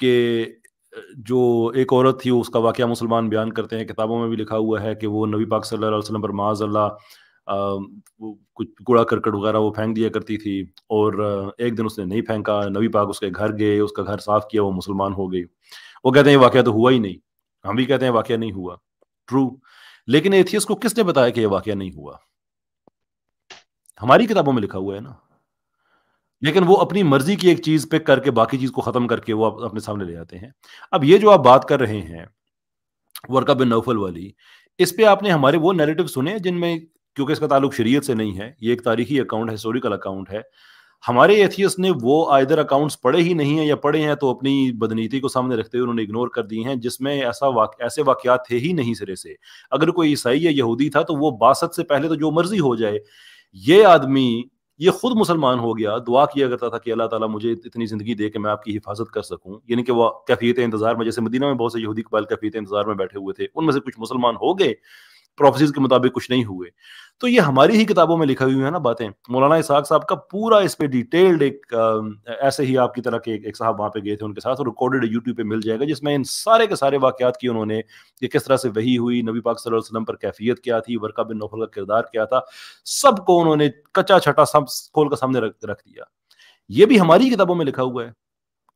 کہ جو ایک عورت تھی اس کا واقعہ مسلمان بیان کرتے ہیں, کتابوں میں بھی لکھا ہوا ہے کہ وہ نبی پاک صلی اللہ علیہ وسلم پر معاذ اللہ کچھ کوڑا کرکٹ وغیرہ وہ پھینک دیا کرتی تھی, اور ایک دن اس نے نہیں پھینکا, نبی پاک اس کے گھر گئے, اس کا گھر صاف کیا, وہ مسلمان ہو گئی. وہ کہتے ہیں یہ واقعہ تو ہوا ہی نہیں, ہم بھی کہتے ہیں واقعہ نہیں ہوا, ٹرو, لیکن ایتھیس کو کس نے بتایا کہ یہ واقعہ نہیں ہوا؟ ہماری کتابوں میں لکھا ہوا ہے نا. لیکن وہ اپنی مرضی کی ایک چیز پک کر کے باقی چیز کو ختم کر کے وہ اپنے سامنے لے آتے ہیں. اب یہ جو آپ بات کر رہے ہیں ورقہ بن نوفل والی, اس پہ آپ نے ہمارے وہ نیریٹو سنے جن میں, کیونکہ اس کا تعلق شریعت سے نہیں ہے, یہ ایک تاریخی اکاؤنٹ ہے, ہسٹوریکل اکاؤنٹ ہے, ہمارے ایتھیس نے وہ آئدر اکاؤنٹس پڑھے ہی نہیں ہیں یا پڑھے ہیں تو اپنی بدنیتی کو سامنے رکھتے ہوئے انہوں نے اگنور کر دی ہیں, جس میں ایسے واقعات تھے ہی نہیں سرے سے. اگر کوئی عیسائی یا یہودی تھا تو وہ بعثت سے پہلے تو جو مرضی ہو جائے, یہ آدمی یہ خود مسلمان ہو گیا, دعا کیا کرتا تھا کہ اللہ تعالیٰ مجھے اتنی زندگی دے کہ میں آپ کی حفاظت کر سکوں, یعنی کہ وہ کیفیت انتظار میں, جیسے مدینہ میں بہت سے یہودی قبائل کیفیت انتظار میں بیٹھے ہوئے تھے, ان میں سے کچھ مسلمان ہو گئے, پروفیسیز کے مطابق کچھ نہیں ہوئے. تو یہ ہماری ہی کتابوں میں لکھا ہوئی ہے نا باتیں. مولانا اسحاق صاحب کا پورا اس پہ ڈیٹیلڈ ایک ایسے ہی آپ کی طرح کے ایک صاحب وہاں پہ گئے تھے ان کے ساتھ, اور ریکارڈڈ یوٹیوب پہ مل جائے گا, جس میں ان سارے کے سارے واقعات کی انہوں نے کہ کس طرح سے وحی ہوئی, نبی پاک صلی اللہ علیہ وسلم پر کیفیت کیا تھی, ورقہ بن نوفل کا کردار کیا تھا, سب کو انہوں نے کچا چھٹا سب کھول کر سامنے رکھ دیا. یہ بھی ہماری کتابوں میں لکھا ہوا ہے.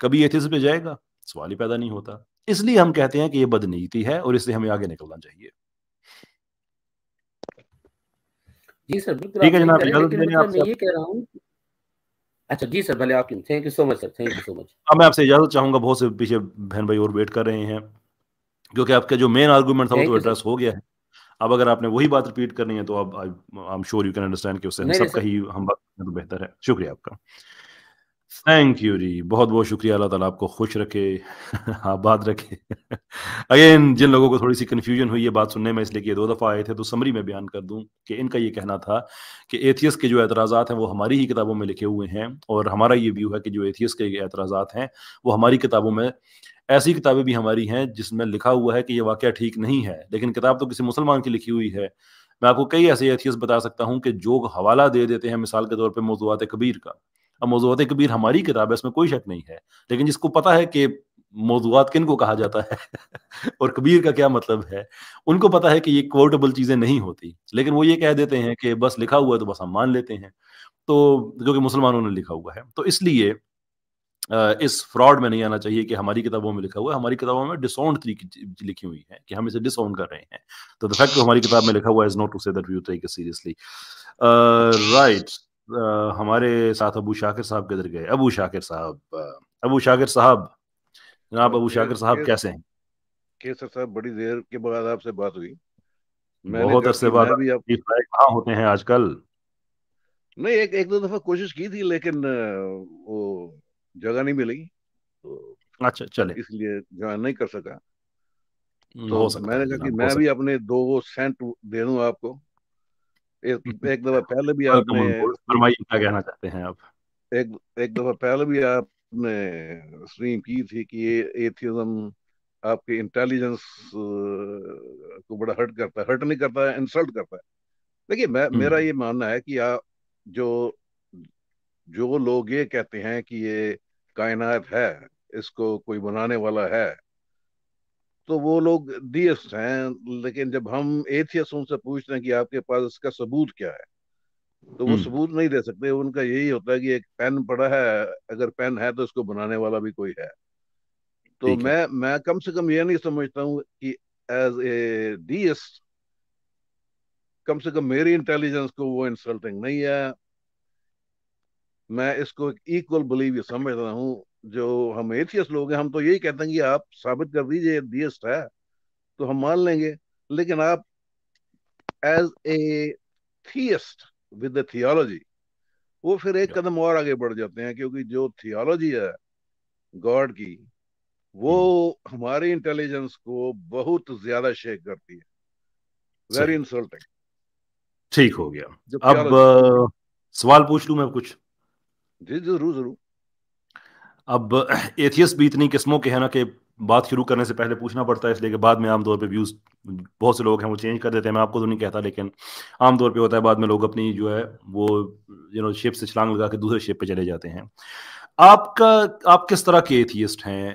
کبھی ایتھیس پہ جائے گا, سوال ہی پیدا نہیں ہوتا. اس لیے ہم کہتے ہیں کہ یہ بدنیتی ہے اور اس سے ہمیں آگے نکلنا چاہیے. جی سر بالکل ٹھیک ہے جناب, لیکن اجازت دیں مطلب میں یہ کہہ رہا ہوں. اچھا جی سر, بھلے آپ کی, thank you so much sir, thank you so much. اب میں آپ سے اجازت چاہوں گا, بہت سے پیچھے بہن بھائی اور ویٹ کر رہے ہیں, کیونکہ آپ کا جو مین آرگومنٹ تھا وہ تو ایڈریس ہو گیا ہے. اب اگر آپ نے وہی بات ریپیٹ کرنی ہے تو اب I am sure you can understand کہ اس سے ہم سب کا ہی ہم بات کریں تو بہتر ہے. شکریہ آپ کا, تھینک یو جی, بہت بہت شکریہ. اللہ تعالیٰ آپ کو خوش رکھے, آباد رکھے. اگین جن لوگوں کو تھوڑی سی کنفیوژن ہوئی یہ بات سننے میں, اس لیے کہ 2 دفعہ آئے تھے, تو سمری میں بیان کر دوں کہ ان کا یہ کہنا تھا کہ ایتھیس کے جو اعتراضات ہیں وہ ہماری ہی کتابوں میں لکھے ہوئے ہیں, اور ہمارا یہ ویو ہے کہ جو ایتھیس کے اعتراضات ہیں وہ ہماری کتابوں میں, ایسی کتابیں بھی ہماری ہیں جس میں لکھا ہوا ہے کہ یہ واقعہ ٹھیک نہیں ہے, لیکن کتاب تو کسی مسلمان کی لکھی ہوئی ہے. میں آپ کو کئی ایسے ایتھیس بتا سکتا ہوں کہ جو حوالہ دے دیتے ہیں مثال کے طور پہ موضوعات کبیر کا. اب موضوعات کبیر ہماری کتاب ہے, اس میں کوئی شک نہیں ہے, لیکن جس کو پتا ہے کہ موضوعات کن کو کہا جاتا ہے اور کبیر کا کیا مطلب ہے, ان کو پتا ہے کہ یہ کوٹیبل چیزیں نہیں ہوتی, لیکن وہ یہ کہہ دیتے ہیں کہ بس لکھا ہوا ہے تو بس ہم مان لیتے ہیں, تو جو کہ مسلمانوں نے لکھا ہوا ہے. تو اس لیے اس فراڈ میں نہیں آنا چاہیے کہ ہماری کتابوں میں لکھا ہوا ہے. ہماری کتابوں میں ڈس اونڈ طریقے لکھی ہوئی ہے کہ ہم اسے ڈس اون کر رہے ہیں. تو the fact کہ ہماری کتاب میں لکھا ہوا ہے is not to say that we take it seriously. Right. ہمارے ساتھ ابو شاکر صاحب کدھر گئے؟ ابو شاکر صاحب جناب, ابو شاکر صاحب کیسے ہیں؟ کیسر صاحب, بڑی دیر کے بعد آپ سے بات ہوئی. بہت عرصے بعد. کہاں ہوتے ہیں آج کل؟ نہیں, ایک 2 دفعہ کوشش کی تھی لیکن وہ جگہ نہیں ملی, تو اچھا چلے اس لیے جوائن نہیں کر سکا. تو میں نے کہا کہ میں بھی اپنے 2 سینٹ دے دوں آپ کو. ایک دفعہ پہلے بھی آپ نے فرمائیے کیا کہنا چاہتے ہیں آپ. ایک دفعہ پہلے بھی آپ نے اسٹریم کی تھی کہ یہ ایتھیزم آپ کے انٹیلیجنس کو بڑا ہرٹ کرتا ہے, ہرٹ نہیں کرتا ہے, انسلٹ کرتا ہے. دیکھیے میرا یہ ماننا ہے کہ جو لوگ یہ کہتے ہیں کہ یہ کائنات ہے, اس کو کوئی بنانے والا ہے, تو وہ لوگ ڈیسٹ ہیں. لیکن جب ہم ایتھیسٹوں سے پوچھتے ہیں کہ آپ کے پاس اس کا ثبوت کیا ہے, تو وہ ثبوت نہیں دے سکتے. ان کا یہی ہوتا ہے کہ ایک پین پڑا ہے, اگر پین ہے تو اس کو بنانے والا بھی کوئی ہے. تو میں کم سے کم یہ نہیں سمجھتا ہوں کہ ایز اے ڈیسٹ کم سے کم میری انٹیلیجنس کو وہ انسلٹنگ نہیں ہے. میں اس کو ایکول بلیو یہ سمجھتا ہوں. جو ہم ایتھیسٹ لوگ ہیں, ہم تو یہی کہتے ہیں کہ آپ ثابت کر دیجئے ڈیسٹ ہے تو ہم مان لیں گے, لیکن آپ as a theist with a theology وہ پھر ایک قدم اور آگے بڑھ جاتے ہیں, کیونکہ جو تھیولوجی ہے گاڈ کی وہ ہماری انٹیلیجنس کو بہت زیادہ شیک کرتی ہے. Very insulting. ٹھیک ہو گیا. اب سوال پوچھ لوں میں کچھ؟ جی ضرور. اب ایتھیسٹ بھی اتنی قسموں کے ہیں نا کہ بات شروع کرنے سے پہلے پوچھنا پڑتا ہے, اس لیے کہ بعد میں عام طور پہ ویوز بہت سے لوگ ہیں وہ چینج کر دیتے ہیں. میں آپ کو تو نہیں کہتا, لیکن عام طور پہ ہوتا ہے بعد میں لوگ اپنی جو ہے وہ شپ سے چھلانگ لگا کے دوسرے شپ پہ چلے جاتے ہیں. آپ کس طرح کے ایتھیسٹ ہیں؟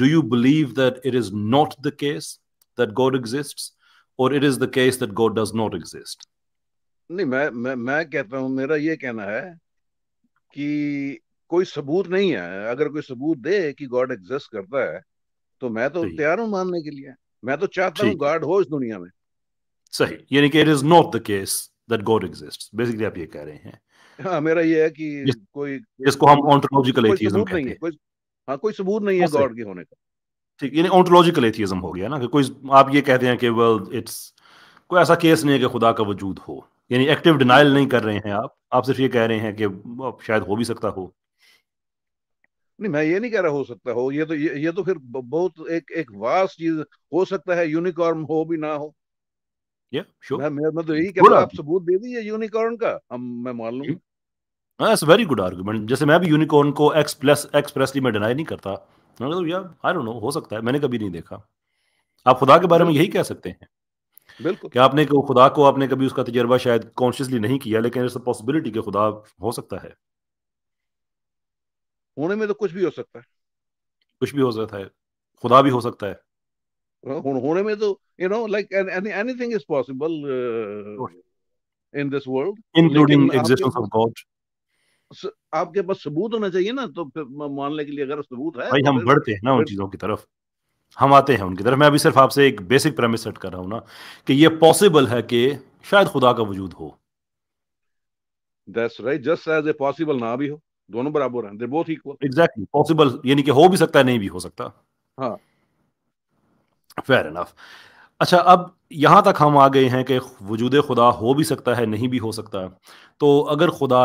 do you believe that it is not the case that God exists or it is the case that God does not exist? نہیں میں کہتا ہوں, میرا یہ کہنا ہے کہ کوئی ثبوت نہیں ہے. اگر کوئی ثبوت دے کہ گاڈ ایگزسٹ کرتا ہے تو میں تو صحیح تیار ہوں ماننے کے لیے. میں تو چاہتا ہوں ٹھیک ہے گاڈ ہو اس دنیا میں. صحیح یعنی کہ it is not the case that God exists basically آپ یہ کہہ رہے ہیں ہاں, میرا یہ ہے کہ جس کوئی جس کو ہم ontological کوئی atheism ثبوت نہیں کہتے ہے, ہیں. کوئی ثبوت نہیں ہے ہاں صحیح گاڈ کے ہونے کا. ٹھیک یعنی ontological atheism ہو گیا نا کہ کوئی آپ یہ کہتے ہیں کہ well it's کوئی ایسا کیس نہیں ہے کہ خدا کا وجود ہو یعنی ایکٹیو ڈینائل نہیں کر رہے ہیں آپ صرف یہ کہہ رہے ہیں کہ شاید ہو بھی سکتا ہو. نہیں, میں یہ نہیں کہہ رہا ہو سکتا ہو, یہ تو پھر بہت ایک واس چیز. ہو سکتا ہے یونیکارن ہو بھی نہ ہو. Yeah, sure. میں تو یہی Good کہتا ہوں, آپ argument. ثبوت دے دیجیے یونیکارن کا, میں مان لوں گا. That's a very good argument. جیسے میں بھی یونیکورن کو ایکسپریسلی میں ڈینائی نہیں کرتا. I don't know, ہو سکتا ہے, میں نے کبھی نہیں دیکھا. آپ خدا کے بارے میں یہی کہہ سکتے ہیں بالکل. کہ آپ نے خدا کو آپ نے کبھی اس کا تجربہ شاید کانشیسلی نہیں کیا لیکن اٹس اے پاسبلٹی کہ خدا ہو سکتا ہے. ہونے میں تو کچھ بھی ہو سکتا ہے. کچھ بھی ہو سکتا ہے, خدا بھی ہو سکتا ہے. ہونے میں تو like anything is possible in this world. Including لیکن existence of God. آپ کے پاس ثبوت ہونا چاہیے نا, تو پھر ماننے کے لیے اگر ثبوت ہے بھائی تو ہم بڑھتے ہیں نا ان چیزوں کی طرف, ہم آتے ہیں ان کی طرف. میں ابھی صرف آپ سے ایک بیسک پریمس سیٹ کر رہا ہوں نا کہ یہ پاسبل ہے کہ شاید خدا کا وجود ہو. That's right, just as a possible نہ بھی ہو, دونوں برابر ہیں, they're both equal. Exactly possible یعنی کہ ہو بھی سکتا ہے نہیں بھی ہو سکتا. ہاں, فیئر انف. اچھا اب یہاں تک ہم آ گئے ہیں کہ وجود خدا ہو بھی سکتا ہے نہیں بھی ہو سکتا. تو اگر خدا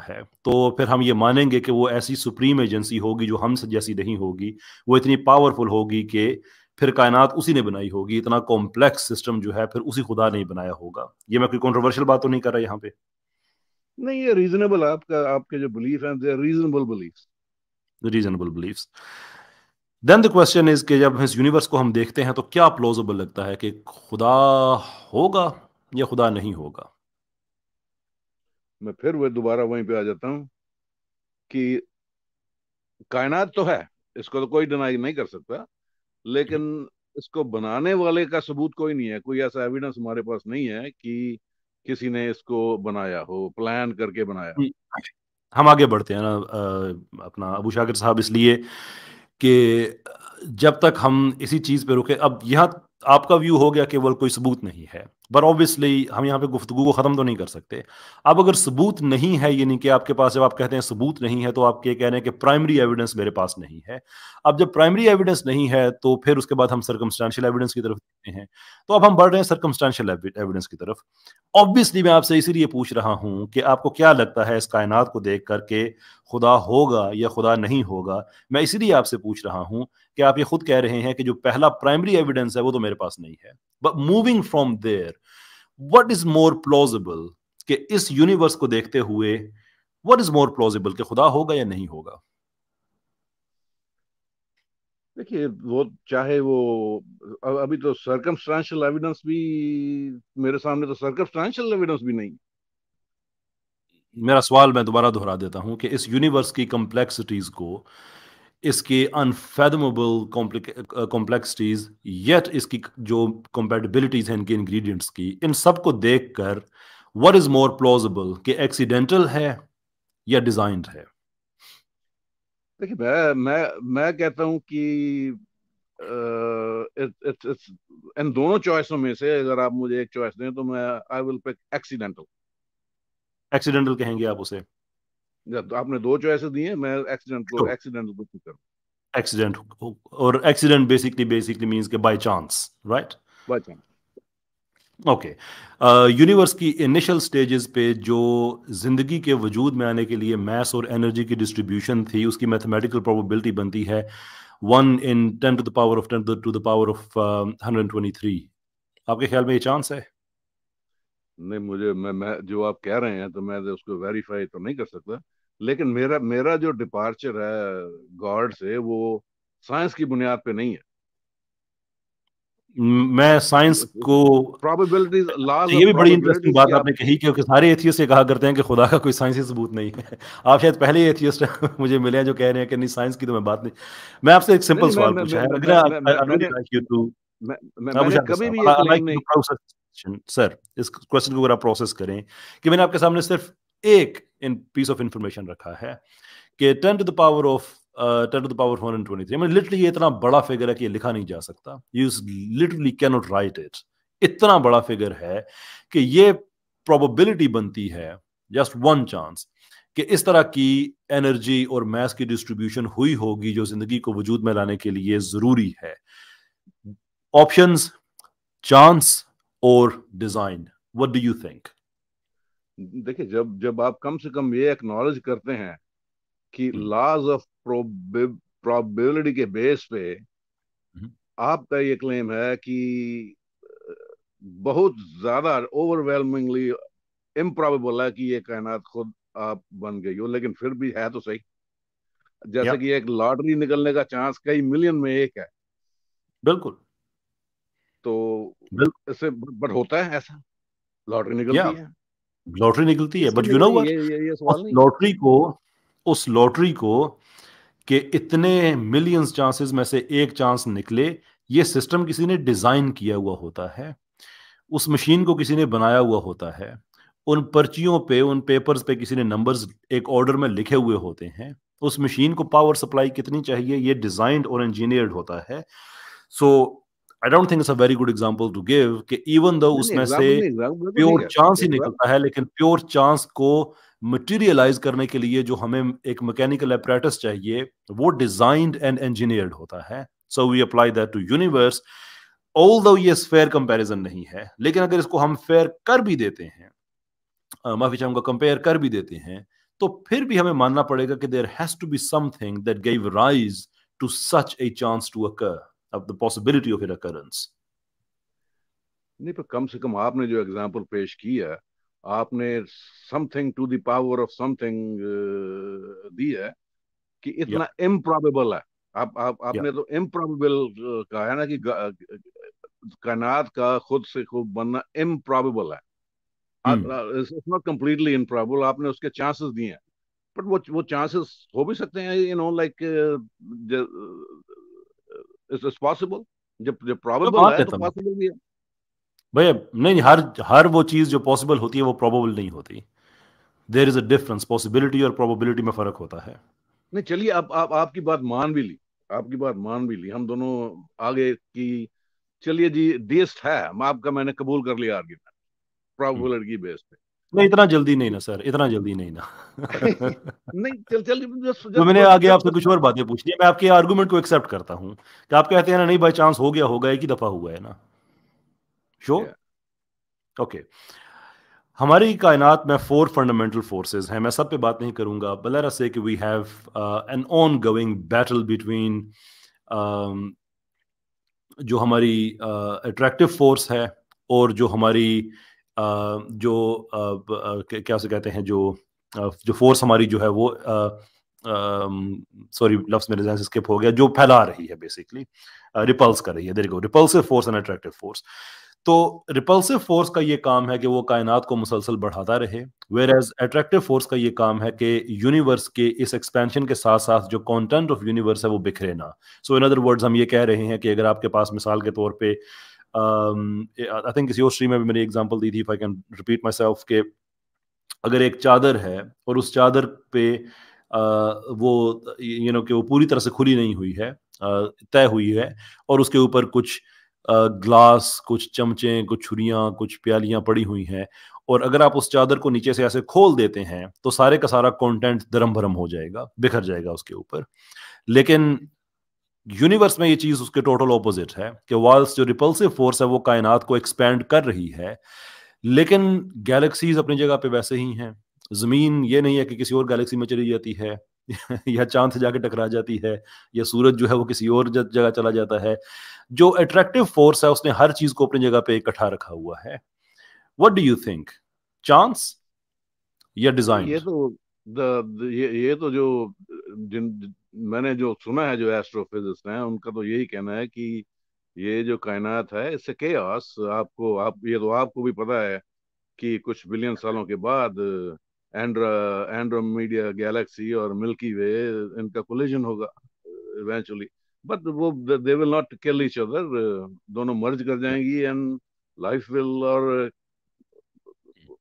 ہے تو پھر ہم یہ مانیں گے کہ وہ ایسی سپریم ایجنسی ہوگی جو ہم سے جیسی نہیں ہوگی, وہ اتنی پاورفل ہوگی کہ پھر کائنات اسی نے بنائی ہوگی. اتنا کمپلیکس سسٹم جو ہے پھر اسی خدا نے بنایا ہوگا. یہ میں کوئی کنٹروورشل بات تو نہیں کر رہا یہاں پہ. نہیں, یہ ریزنیبل آپ کے جو بلیف ہیں, they are reasonable beliefs. Reasonable beliefs. Then the question is کہ جب اس یونیورس کو ہم دیکھتے ہیں تو کیا پلوزبل لگتا ہے کہ خدا ہوگا یا خدا نہیں ہوگا. میں پھر وہ دوبارہ وہیں پہ آ جاتا ہوں کہ کائنات تو ہے, اس کو تو کوئی ڈینائی نہیں کر سکتا, لیکن اس کو بنانے والے کا ثبوت کوئی نہیں ہے. کوئی ایسا ایویڈنس ہمارے پاس نہیں ہے کہ کسی نے اس کو بنایا ہو, پلان کر کے بنایا ہو. ہم آگے بڑھتے ہیں نا اپنا ابو شاکر صاحب, اس لیے کہ جب تک ہم اسی چیز پہ رکے. اب یہاں آپ کا ویو ہو گیا کہ وہ کوئی ثبوت نہیں ہے, بٹ obviously ہم یہاں پہ گفتگو کو ختم تو نہیں کر سکتے. اب اگر ثبوت نہیں ہے یعنی کہ آپ کے پاس, جب آپ کہتے ہیں ثبوت نہیں ہے تو آپ یہ کہہ رہے ہیں کہ پرائمری ایویڈنس میرے پاس نہیں ہے. اب جب پرائمری ایویڈنس نہیں ہے تو پھر اس کے بعد ہم سرکمسٹانشیل ایویڈنس کی طرف دیکھتے ہیں. تو اب ہم بڑھ رہے ہیں سرکمسٹانشیل ایویڈنس کی طرف. obviously میں آپ سے اسی لیے پوچھ رہا ہوں کہ آپ کو کیا لگتا ہے اس کائنات کو دیکھ کر کہ خدا ہوگا یا خدا نہیں ہوگا. میں اسی لیے آپ سے پوچھ رہا ہوں کہ آپ یہ خود کہہ رہے ہیں کہ جو پہلا پرائمری ایویڈنس ہے وہ تو میرے پاس نہیں ہے. But moving from there, what is more plausible کہ اس یونیورس کو دیکھتے ہوئے what is more plausible کہ خدا ہوگا یا نہیں ہوگا. دیکھیے, وہ چاہے وہ ابھی تو سرکمسٹانشل ایویڈنس بھی میرے سامنے, تو سرکمسٹانشل ایویڈنس بھی نہیں. میرا سوال میں دوبارہ دہرا دیتا ہوں کہ اس یونیورس کی کمپلیکسٹیز کو, اس کے انفیدمبل کمپلیکسٹیز, یٹ اس کی جو کمپیٹیبلٹیز ہیں ان کے انگریڈینٹس کی, ان سب کو دیکھ کر what is more plausible کہ ایکسیڈنٹل ہے یا ڈیزائنڈ ہے. دیکھیے, میں کہتا ہوں کہ ان دونوں چوائسوں میں سے اگر آپ مجھے ایک چوائس دیں تو میں آئی ول پک ایکسیڈنٹل. ایکسیڈنٹل کہیں گے آپ اسے؟ جب آپ نے دو چوائسز دی ہیں, میں ایکسیڈنٹل کو چوز کروں. ایکسیڈنٹ, اور ایکسیڈنٹ بیسکلی مینس کہ by chance, right? By chance. Okay. Universe کی انیشل سٹیجز پہ جو زندگی کے وجود میں آنے کے لیے میس اور انرجی کی ڈسٹریبیوشن تھی, اس کی میتھمیٹیکل پروبیبلٹی بنتی ہے 1 in 10 to the power of 10 to the power of 123. آپ کے خیال میں یہ چانس ہے؟ نہیں, مجھے میں جو آپ کہہ رہے ہیں تو میں اس کو ویریفائی تو نہیں کر سکتا, لیکن میرا جو ڈپارچر ہے گاڈ سے وہ سائنس کی بنیاد پہ نہیں ہے. میں سائنس کو probabilities, laws یہ of بھی بڑی انٹرسٹنگ probabilities بات کی آپ نے کہی کہ سارے ایتھیسٹ یہ کہا کرتے ہیں کہ خدا کا کوئی سائنسی ثبوت نہیں ہے. آپ شاید پہلے ایتھیسٹ مجھے ملے ہیں جو کہہ رہے ہیں کہ نہیں سائنس کی تو میں بات نہیں. میں آپ سے ایک سمپل سوال پوچھا میں نے کبھی بھی یہ کلیم نہیں. سر اس کوشچن کو اگر آپ پروسیس کریں کہ میں نے آپ کے سامنے صرف ایک پیس آف انفارمیشن رکھا ہے کہ 10 to the power of 123. Literally یہ اتنا بڑا فگر ہے کہ یہ لکھا نہیں جا سکتا. یو لٹرلی کی ناٹ رائٹ اٹ. اتنا بڑا فگر ہے کہ یہ پروبیبلٹی بنتی ہے جسٹ ون چانس کہ اس طرح کی انرجی اور میس کی ڈسٹریبیوشن ہوئی ہوگی جو زندگی کو وجود میں لانے کے لیے ضروری ہے. آپشنز چانس اور design. what do you think؟ دیکھیں جب آپ کم سے کم یہ ایکنالج کرتے ہیں کہ لاز آف پروبیبلٹی کے بیس پہ آپ کا یہ کلیم ہے کہ بہت زیادہ اوور ویلمنگلی امپرابیبل ہے کہ یہ کائنات خود آپ بن گئی ہو، لیکن پھر بھی ہے تو صحیح. جیسے کہ ایک لاٹری نکلنے کا چانس کئی ملین میں ایک ہے. بالکل. تو اس سے بٹ ہوتا ہے ایسا، لاٹری نکلتی ہے. لاٹری نکلتی ہے، بٹ یو نو what؟ اس لاٹری کو کہ اتنے ملینز چانسز میں سے ایک چانس نکلے، یہ سسٹم کسی نے ڈیزائن کیا ہوا ہوتا ہے، اس مشین کو کسی نے بنایا ہوا ہوتا ہے، ان پرچیوں پہ ان پیپرز پہ کسی نے نمبرز ایک آرڈر میں لکھے ہوئے ہوتے ہیں. اس مشین کو پاور سپلائی کتنی چاہیے یہ ڈیزائنڈ اور انجینئرڈ ہوتا ہے. سو I don't think it's a very good example to give کہ even though اس میں سے پیور چانس ہی نکلتا ہے، لیکن پیور چانس کو مٹیریلائز کرنے کے لیے جو ہمیں ایک میکینیکل اپریٹس چاہیے وہ ڈیزائنڈ اینڈ انجینئرڈ ہوتا ہے. So we apply that to universe. although یہ فیئر کمپیریزن نہیں ہے، لیکن اگر اس کو ہم فیئر کر بھی دیتے ہیں، معافی چاہوں گا، کمپیئر کر بھی دیتے ہیں، تو پھر بھی ہمیں ماننا پڑے گا کہ there has to be something that gave rise to such a chance to occur, of the possibility of an occurrence. نہیں، پر کم سے کم آپ نے جو ایگزامپل پیش کی ہے، آپ نے something to the power of something دی ہے کہ اتنا امپرابیبل ہے. آپ نے تو امپرابیبل کہا ہے نا کہ کائنات کا خود سے خود بننا امپرابیبل ہے. It's not completely improbable. آپ نے اس کے چانسز دیے ہیں، بٹ وہ چانسز ہو بھی سکتے ہیں، you know, like it's possible. جب probable ہے تو possible بھی ہے. بھئی نہیں، ہر وہ چیز جو پاسبل ہوتی ہے وہ probable نہیں ہوتی. There is a difference. possibility اور probability میں فرق ہوتا ہے. نہیں، چلیے آپ کی بات مان بھی لی، ہم دونوں آگے کی. چلیے جی، ڈیسٹ ہے، میں نے قبول کر لیا آرگیومنٹ پروبیبلٹی کی بیس پہ. نہیں، اتنا جلدی نہیں نا سر، اتنا جلدی نہیں نا. نہیں، چلیے تو میں نے آگے آپ سے کچھ اور باتیں پوچھنی ہے. میں آپ کے آرگومنٹ کو ایکسیپٹ کرتا ہوں کہ آپ کہتے ہیں نا نہیں بائی چانس ہو گیا ہوگا، ایک ہی دفعہ ہوا ہے نا. شور اوکے. ہماری کائنات میں 4 فنڈامنٹل فورسز ہیں. میں سب پہ بات نہیں کروں گا، بٹ لیٹ اس سے کہ we have an ongoing battle between جو ہماری اٹریکٹیو فورس ہے اور جو ہماری جو کیا سے کہتے ہیں جو فورس ہماری جو ہے وہ سوری لفظ میرے ذہن سے اسکپ ہو گیا، جو پھیلا رہی ہے بیسکلی ریپلس کر رہی ہے. دیکھو repulsive force and attractive force. تو ریپلسو فورس کا یہ کام ہے کہ وہ کائنات کو مسلسل بڑھاتا رہے، ویئر ایز اٹریکٹیو فورس کا یہ کام ہے کہ یونیورس کے اس ایکسپینشن کے ساتھ ساتھ جو کانٹینٹ آف یونیورس ہے وہ بکھرے نہ. سو ان ادر ورڈز ہم یہ کہہ رہے ہیں کہ اگر آپ کے پاس مثال کے طور پہ I think کسی اور اسٹریم میں بھی میں نے ایگزامپل دی تھی، if I can repeat myself، کہ اگر ایک چادر ہے اور اس چادر پہ وہ کہ وہ پوری طرح سے کھلی نہیں ہوئی ہے، طے ہوئی ہے، اور اس کے اوپر کچھ گلاس، کچھ چمچے، کچھ چھریاں، کچھ پیالیاں پڑی ہوئی ہیں، اور اگر آپ اس چادر کو نیچے سے ایسے کھول دیتے ہیں تو سارے کا سارا کانٹینٹ درم بھرم ہو جائے گا، بکھر جائے گا اس کے اوپر. لیکن یونیورس میں یہ چیز اس کے ٹوٹل اپوزٹ ہے کہ والس جو ریپلسو فورس ہے وہ کائنات کو ایکسپینڈ کر رہی ہے، لیکن گیلیکسیز اپنی جگہ پہ ویسے ہی ہیں. زمین یہ نہیں ہے کہ کسی اور گیلیکسی میں چلی جاتی ہے یا چاند سے جا کے ٹکرا جاتی ہے، یا سورج جو ہے وہ کسی اور جگہ چلا جاتا ہے. جو اٹریکٹیو فورس ہے اس نے ہر چیز کو اپنی جگہ پہ اکٹھا رکھا ہوا ہے. What do you think؟ Chance یا ڈیزائن؟ یہ تو جو میں نے جو سنا ہے جو ایسٹرو فزسٹ ہیں ان کا تو یہی کہنا ہے کہ یہ جو کائنات ہے اس سے chaos، یہ تو آپ کو بھی پتا ہے کہ کچھ بلین سالوں کے بعد اینڈرومیڈیا گیلیکسی اور ملکی وے ان کا کولیجن ہوگا ایونچولی، بٹ وہ they will not kill each other, دونوں مرج کر جائیں گی اینڈ لائف ول، اور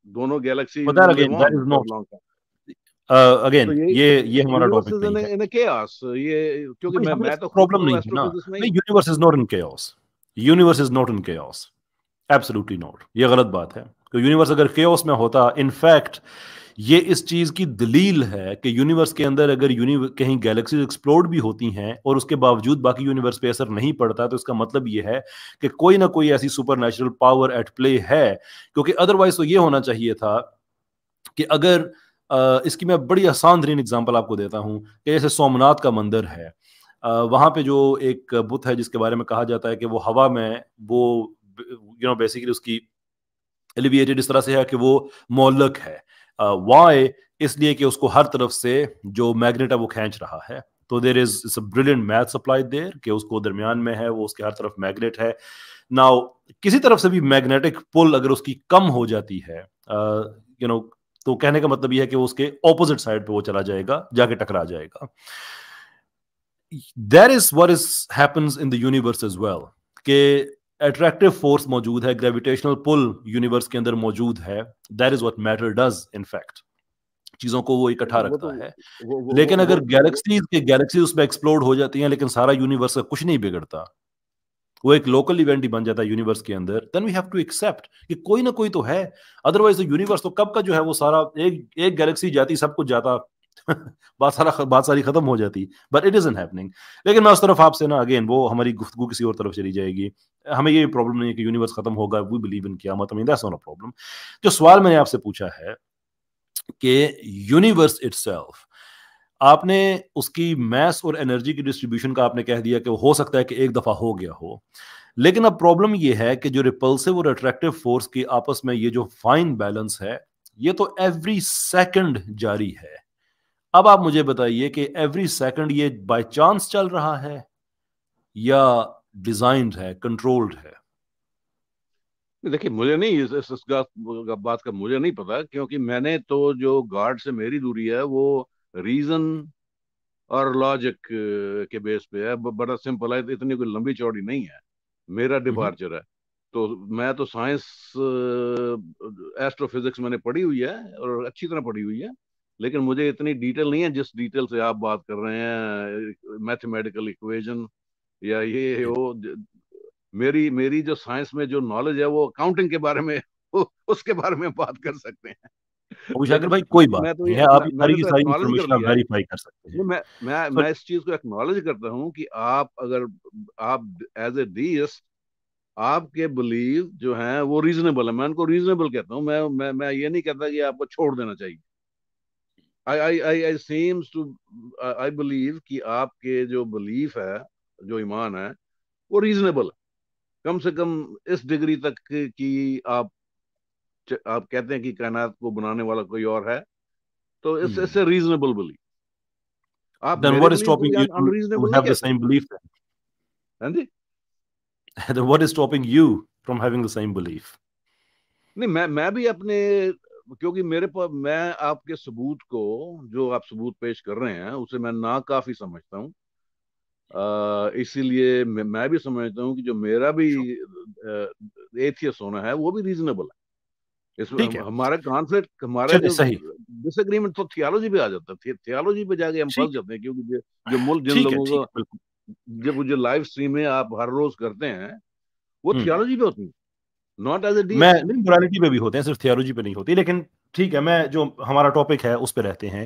دونوں galaxy But then will again, leave that on is for not long time. again تو یہ ہمارا یونیورس ٹاپک از نہیں ہے ان chaos، یہ کیونکہ بھائی، ہمیں میں اس تو میں خود پرابلم تو نہیں ہے ایسٹرو نا. فزکس میں نہیں، universe is not in chaos. Universe is not in chaos. Absolutely not. یہ غلط بات ہے کہ یونیورس اگر chaos میں ہوتا، ان فیکٹ یہ اس چیز کی دلیل ہے کہ یونیورس کے اندر اگر کہیں گیلیکسیز ایکسپلوڈ بھی ہوتی ہیں اور اس کے باوجود باقی یونیورس پہ اثر نہیں پڑتا، تو اس کا مطلب یہ ہے کہ کوئی نہ کوئی ایسی super natural power at play ہے. کیونکہ ادروائز تو یہ ہونا چاہیے تھا کہ اگر اس کی میں بڑی آسان ترین اگزامپل آپ کو دیتا ہوں کہ جیسے سومناتھ کا مندر ہے، وہاں پہ جو ایک بت ہے جس کے بارے میں کہا جاتا ہے کہ وہ ہوا میں وہ بیسیکلی اس کی ایلیویٹڈ اس طرح سے ہے کہ وہ معلق ہے. وائی؟ اس لیے کہ اس کو ہر طرف سے جو میگنیٹ ہے وہ کھینچ رہا ہے. تو there is it's a brilliant maths applied there کہ اس کو درمیان میں ہے، وہ اس کے ہر طرف میگنیٹ ہے. ناؤ کسی طرف سے بھی میگنیٹک پل اگر اس کی کم ہو جاتی ہے تو کہنے کا مطلب یہ ہے کہ وہ اس کے اپوزٹ سائڈ پہ وہ چلا جائے گا، جا کے ٹکرا جائے گا. That is what happens in the universe as well کہ اٹریکٹیو فورس موجود ہے، گریویٹیشنل پل یونیورس کے اندر موجود ہے. That is what matter does in fact. چیزوں کو وہ اکٹھا رکھتا ہے. لیکن اگر گیلیکسیز اس میں ایکسپلوڈ ہو جاتی ہیں لیکن سارا یونیورس کا کچھ نہیں بگڑتا، وہ ایک لوکل ایونٹ ہی بن جاتا ہے یونیورس کے اندر، then we have to accept کہ کوئی نہ کوئی تو ہے. ادروائز یونیورس تو کب کا جو ہے وہ سارا ایک گیلیکسی جاتی، سب کچھ جاتا، بات ساری ختم ہو جاتی. But it isn't happening. لیکن میں اس طرف آپ سے نا اگین وہ ہماری گفتگو کسی اور طرف چلی جائے گی. ہمیں یہ پرابلم نہیں ہے کہ یونیورس ختم ہوگا، وی بلیو ان قیامت. That's not a problem. جو سوال میں نے آپ سے پوچھا ہے کہ یونیورس اٹسیلف، آپ نے اس کی میس اور انرجی کی ڈسٹریبیوشن کا آپ نے کہہ دیا کہ ہو سکتا ہے کہ ایک دفعہ ہو گیا ہو، لیکن اب پرابلم یہ ہے کہ جو ریپلسو اور اٹریکٹیو فورس کی آپس میں یہ جو فائن بیلنس ہے، یہ تو ایوری سیکنڈ جاری ہے. اب آپ مجھے بتائیے کہ ایوری سیکنڈ یہ بائی چانس چل رہا ہے یا ڈیزائنڈ ہے، کنٹرولڈ ہے؟ دیکھیے مجھے نہیں اس بات کا مجھے نہیں پتا، کیونکہ میں نے تو جو گاڈ سے میری دوری ہے وہ ریزن اور لاجک کے بیس پہ ہے. بڑا سمپل ہے، اتنی کوئی لمبی چوڑی نہیں ہے. میرا ڈپارچر ہے تو میں تو سائنس ایسٹرو فزکس میں نے پڑھی ہوئی ہے اور اچھی طرح پڑھی ہوئی ہے، لیکن مجھے اتنی ڈیٹیل نہیں ہے جس ڈیٹیل سے آپ بات کر رہے ہیں، میتھمیٹیکل ایکویژن یا یہ وہ. میری جو سائنس میں جو نالج ہے وہ اکاؤنٹنگ کے بارے میں اس کے بارے میں بات کر سکتے ہیں. ابو شاکر لیکن بھائی کوئی بات میں تو نہیں ہے، آپ میں نے ساری تو ساری ایکنالج کر انفارمیشن آپ لیا ہے. ویریفائی کر سکتے ہیں. میں اس چیز کو ایکنالج کرتا ہوں کہ اگر آپ ایز اے ڈیسٹ آپ کے بلیو جو ہیں وہ ریزنیبل ہے. میں ان کو ریزنیبل کہتا ہوں. میں یہ نہیں کہتا کہ آپ کو چھوڑ دینا چاہیے. I believe کہ آپ کے جو بلیف ہے، جو ایمان ہے، وہ ریزنیبل ہے. کم سے کم اس ڈگری تک کی آپ کہتے ہیں کہ کائنات کو بنانے والا کوئی اور ہے، تو اس سے ریزنیبل بلیف. آپ Then میرے what is بلیف کو stopping you to انریزنیبل نہیں have the کہہ same سکتے. belief then? ہاں جی. Then what is stopping you from having the same belief? نہیں، میں بھی اپنے، کیونکہ میرے پاس، میں آپ کے ثبوت کو، جو آپ ثبوت پیش کر رہے ہیں، اسے میں ناکافی سمجھتا ہوں. اسی لیے میں بھی سمجھتا ہوں کہ جو میرا بھی ایتھیس ہونا ہے وہ بھی ریزنیبل ہے. اس میں ہمارا کانفلکٹ، ہمارا جو ڈس ایگریمنٹ تو تھیالوجی پہ آ جاتا ہے. تھیالوجی پہ جا کے ہم پھنس جاتے ہیں، کیونکہ جو ملک جن لوگوں کو جب جو لائیو اسٹریم میں آپ ہر روز کرتے ہیں وہ تھیالوجی پہ ہوتی ہے، ناٹ ایز اے ڈی. میں مورالٹی پہ بھی ہوتے ہیں، صرف تھیالوجی پہ نہیں ہوتی. لیکن ٹھیک ہے، میں جو ہمارا ٹاپک ہے اس پہ رہتے ہیں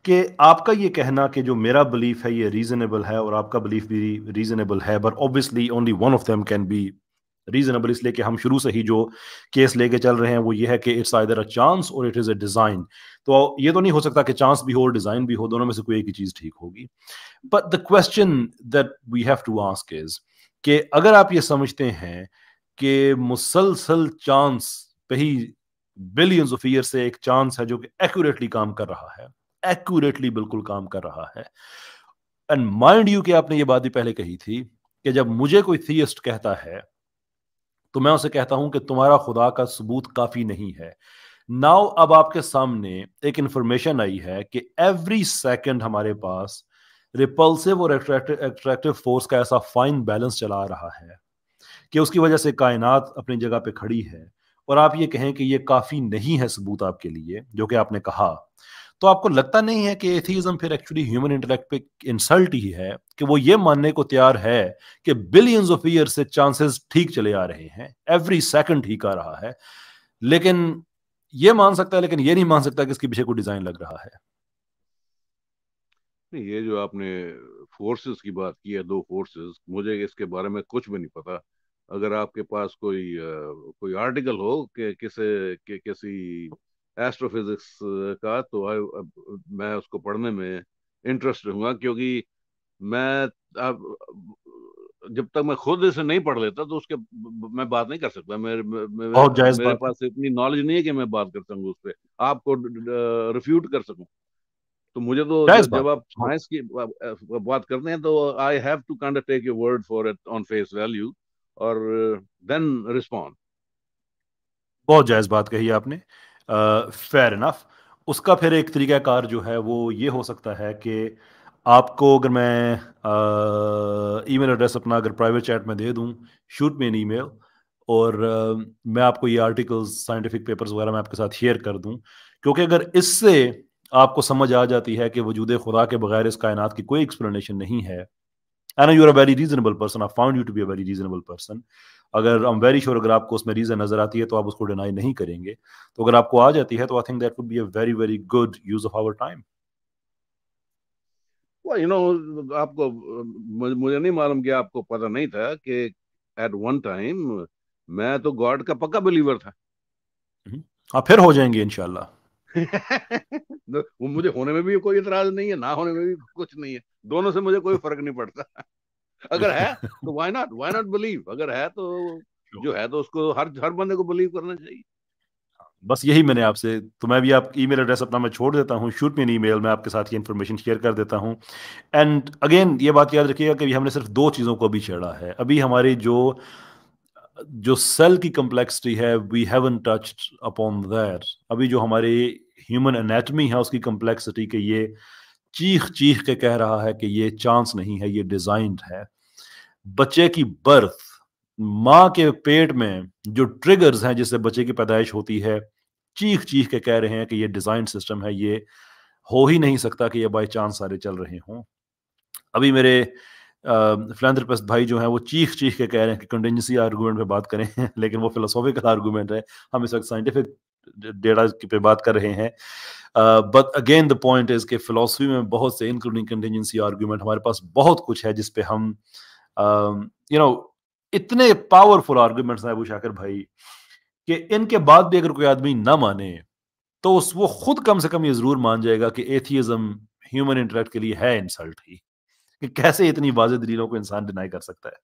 کہ آپ کا یہ کہنا کہ جو میرا بلیف ہے یہ ریزنیبل ہے اور آپ کا بلیف بھی ریزنیبل ہے، but obviously only one of them can be reasonable. اس لیے کہ ہم شروع سے ہی جو کیس لے کے چل رہے ہیں وہ یہ ہے کہ اٹس آئیدر اے چانس اور اٹ از اے ڈیزائن. تو یہ تو نہیں ہو سکتا کہ چانس بھی ہو اور ڈیزائن بھی ہو، دونوں میں سے کوئی ایک ہی چیز ٹھیک ہوگی. But the question that we have to ask is کہ اگر آپ یہ سمجھتے ہیں کہ مسلسل چانس پہ ہی بلینز آف ایئر سے ایک چانس ہے جو کہ ایکوریٹلی کام کر رہا ہے، ایکوریٹلی بالکل کام کر رہا ہے. اینڈ مائنڈ یو کہ آپ نے یہ بات بھی پہلے کہی تھی کہ جب مجھے کوئی تھیسٹ کہتا ہے تو میں اسے کہتا ہوں کہ تمہارا خدا کا ثبوت کافی نہیں ہے. ناؤ اب آپ کے سامنے ایک انفارمیشن آئی ہے کہ ایوری سیکنڈ ہمارے پاس ریپلسو اور ایٹریکٹیو فورس کا ایسا فائن بیلنس چلا رہا ہے کہ اس کی وجہ سے کائنات اپنی جگہ پہ کھڑی ہے، اور آپ یہ کہیں کہ یہ کافی نہیں ہے ثبوت آپ کے لیے، جو کہ آپ نے کہا، تو آپ کو لگتا نہیں ہے کہ ایتھیزم پھر ایکچولی ہیومن انٹلیکٹ پہ انسلٹ ہی ہے کہ وہ یہ ماننے کو تیار ہے کہ بلینز آف ایئر سے چانسز ٹھیک چلے آ رہے ہیں، ایوری سیکنڈ ٹھیک آ رہا ہے، لیکن یہ مان سکتا ہے لیکن یہ نہیں مان سکتا کہ اس کے پیچھے کوئی ڈیزائن لگ رہا ہے. یہ جو آپ نے فورسز کی بات کی ہے، 2 فورسز، مجھے اس کے بارے میں کچھ بھی نہیں پتا. اگر آپ کے پاس کوئی آرٹیکل ہو کہ کسی ایسٹرو فزکس کا، تو میں اس کو پڑھنے میں انٹرسٹ ہوں گا، کیونکہ میں جب تک میں خود اسے نہیں پڑھ لیتا تو اس کے میں بات نہیں کر سکتا. بہت جائز میرے بات ہے. پاس اتنی نالج نہیں ہے کہ میں بات کر سکوں اس پہ، آپ کو ریفیوٹ کر سکوں. تو مجھے تو جائز بات جب آپ ہے. سائنس کی بات کرتے ہیں تو I have to kind of take your word for it on face value اور دین ریسپونڈ. بہت جائز بات کہی آپ نے. Fair enough. اس کا پھر ایک طریقہ کار جو ہے وہ یہ ہو سکتا ہے کہ آپ کو اگر میں ای میل ایڈریس اپنا اگر پرائیویٹ چیٹ میں دے دوں، شوٹ می این ای میل، اور میں آپ کو یہ آرٹیکلز، سائنٹیفک پیپرز وغیرہ میں آپ کے ساتھ شیئر کر دوں، کیونکہ اگر اس سے آپ کو سمجھ آ جاتی ہے کہ وجود خدا کے بغیر اس کائنات کی کوئی ایکسپلینیشن نہیں ہے. I know you're a very reasonable person. I found you to be a very reasonable person. اگر I'm very sure اگر آپ کو اس میں ریزن نظر آتی ہے تو آپ اس کو ڈینائی نہیں کریں گے. تو اگر آپ کو آ جاتی ہے تو I think that would be a very very good use of our time. آپ کو مجھے نہیں معلوم کہ آپ کو پتہ نہیں تھا کہ ایٹ ون ٹائم میں تو گاڈ کا پکا بلیور تھا. آپ پھر ہو جائیں گے انشاءاللہ. مجھے ہونے میں بھی کوئی اعتراض نہیں ہے، نہ ہونے میں بھی کچھ نہیں ہے، دونوں سے مجھے کوئی فرق نہیں پڑتا. اگر ہے تو وائی ناٹ بلیو. اگر ہے تو جو ہے تو اس کو ہر بندے کو بلیو کرنا چاہیے. بس یہی میں نے آپ سے، تو میں بھی آپ ای میل ایڈریس اپنا میں چھوڑ دیتا ہوں، شوٹ می این ای میل، میں آپ کے ساتھ یہ انفارمیشن شیئر کر دیتا ہوں. اینڈ اگین یہ بات یاد رکھیے گا کہ ہم نے صرف 2 چیزوں کو ابھی چھیڑا ہے. ابھی ہماری جو سیل کی کمپلیکسٹی ہے، we haven't touched upon that. ابھی جو ہماری ہیومن انیٹمی ہے اس کی کمپلیکسٹی، کہ یہ چیخ چیخ کے کہہ رہا ہے کہ یہ چانس نہیں ہے، یہ ڈیزائنڈ ہے. بچے کی برتھ، ماں کے پیٹ میں جو ٹریگرز ہیں جس سے بچے کی پیدائش ہوتی ہے، چیخ چیخ کے کہہ رہے ہیں کہ یہ ڈیزائن سسٹم ہے، یہ ہو ہی نہیں سکتا کہ یہ بائی چانس سارے چل رہے ہوں. ابھی میرے فلانتھرپسٹ بھائی جو ہیں وہ چیخ چیخ کے کہہ رہے ہیں کہ کنٹینجنسی آرگومنٹ پہ بات کریں، لیکن وہ فلسافیکل آرگومنٹ ہے، ہم اس وقت سائنٹیفک ڈیٹا پہ بات کر رہے ہیں. But again the point is کہ فلاسفی میں بہت سے انکلوڈنگ کنٹینجنسی آرگومنٹ، ہمارے پاس بہت کچھ ہے جس پہ ہم اتنے پاورفل آرگومنٹس ہیں ابو شاکر بھائی کہ ان کے بعد بھی اگر کوئی آدمی نہ مانے تو وہ خود کم سے کم یہ ضرور مان جائے گا کہ ایتھیزم ہیومن انٹلیکٹ کے لیے ہے انسلٹ ہی، کہ کیسے اتنی واضح دلیلوں کو انسان ڈینائی کر سکتا ہے.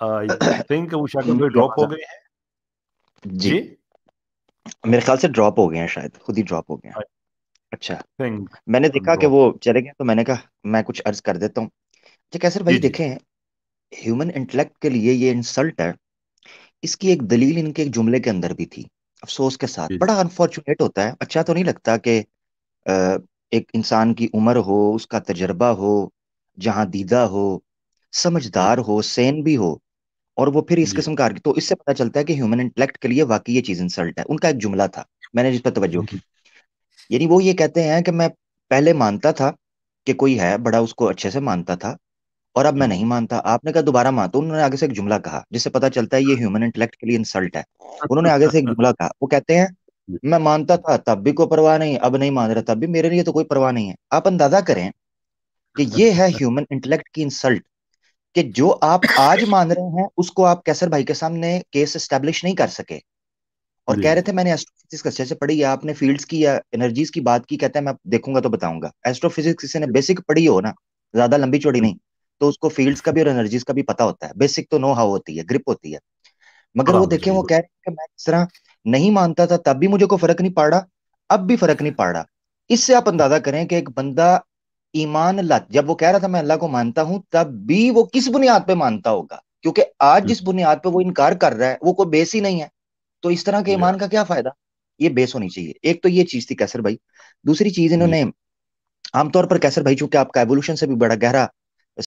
آئی تھنک ابو شاکر بھائی ڈراپ ہو گئے ہیں. جی میرے خیال سے ڈراپ ہو گئے ہیں، شاید خود ہی ڈراپ ہو گئے ہیں. اچھا میں نے دیکھا کہ وہ چلے گئے تو میں نے کہا میں کچھ عرض کر دیتا ہوں. جی کیسر بھائی دیکھیں، ہیومن انٹلیکٹ کے لیے یہ انسلٹ ہے، اس کی ایک دلیل ان کے ایک جملے کے اندر بھی تھی. افسوس کے ساتھ بڑا انفارچونیٹ ہوتا ہے، اچھا تو نہیں لگتا کہ ایک انسان کی عمر ہو، اس کا تجربہ ہو، جہاں دیدہ ہو، سمجھدار ہو، سین بھی ہو، اور وہ پھر اس قسم کا تو اس سے پتہ چلتا ہے کہ ہیومن انٹلیکٹ کے لیے واقعی یہ چیز انسلٹ ہے. ان کا ایک جملہ تھا، میں نے جس پر توجہ کی، یعنی وہ یہ کہتے ہیں کہ میں پہلے مانتا تھا کہ کوئی ہے بڑا، اس کو اچھے سے مانتا تھا، اور اب میں نہیں مانتا. آپ نے کہا دوبارہ مانتا. انہوں نے آگے سے ایک جملہ کہا جس سے پتا چلتا ہے یہ ہیومن انٹلیکٹ کے لیے انسلٹ ہے. انہوں نے آگے سے ایک جملہ کہا، وہ کہتے ہیں میں مانتا تھا تب بھی کوئی پرواہ نہیں، اب نہیں مان رہا تب بھی میرے لیے تو کوئی پرواہ نہیں ہے. آپ اندازہ کریں کہ یہ ہے ہیومن انٹلیکٹ کی انسلٹ، کہ جو آپ آج مان رہے ہیں اس کو آپ کیسر بھائی کے سامنے کیس اسٹیبلش نہیں کر سکے. اور کہہ رہے تھے میں نے ایسٹرو فزکس اچھے سے پڑھی ہے، آپ نے فیلڈز کی یا انرجیز کی بات کی، کہتے ہیں میں دیکھوں گا تو بتاؤں گا. ایسٹرو فزکس کسی نے بیسک پڑھی ہو نا، زیادہ لمبی چوڑی نہیں، تو اس کو فیلڈز کا بھی اور انرجیز کا بھی پتا ہوتا ہے. بیسک تو نو ہاؤ ہوتی ہے، گرپ ہوتی ہے. مگر وہ دیکھیں وہ کہہ رہے ہیں کہ میں اس طرح نہیں مانتا تھا تب بھی مجھے کوئی فرق نہیں پڑ رہا، اب بھی فرق نہیں پڑ رہا. اس سے آپ اندازہ کریں کہ ایک بندہ ایمان اللہ جب وہ کہہ رہا تھا میں اللہ کو مانتا ہوں، تب بھی وہ کس بنیاد پہ مانتا ہوگا؟ کیونکہ آج جس بنیاد پہ وہ انکار کر رہا ہے وہ کوئی بیس ہی نہیں ہے، تو اس طرح کے ایمان کا کیا فائدہ؟ یہ بیس ہونی چاہیے. ایک تو یہ چیز تھی کیسر بھائی. دوسری چیز انہوں نے عام طور پر کیسر بھائی چونکہ آپ کا ایوولوشن سے بھی بڑا گہرا